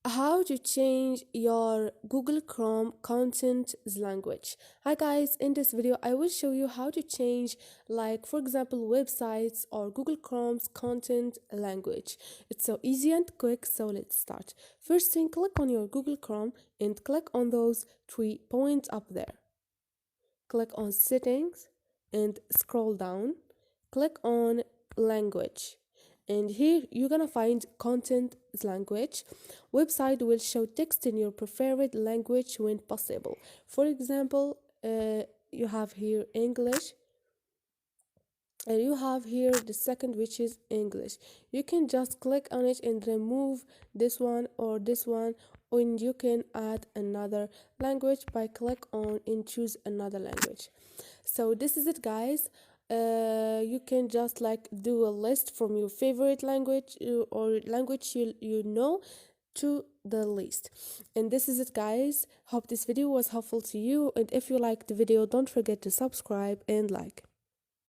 How to change your Google Chrome content language. Hi guys, in this video I will show you how to change, like for example, websites or Google Chrome's content language. It's so easy and quick, so let's start. First thing, click on your Google Chrome and click on those 3 points up there. Click on settings and scroll down. Click on language, and here you're gonna find content language. Website will show text in your preferred language when possible. For example, you have here English, and you have here the second, which is English. You can just click on it and remove this one or this one, and you can add another language by click on and choose another language. So this is it, guys. You can just like do a list from your favorite language, or language you know, to the list. And this is it, guys. Hope this video was helpful to you, and if you liked the video, don't forget to subscribe and like.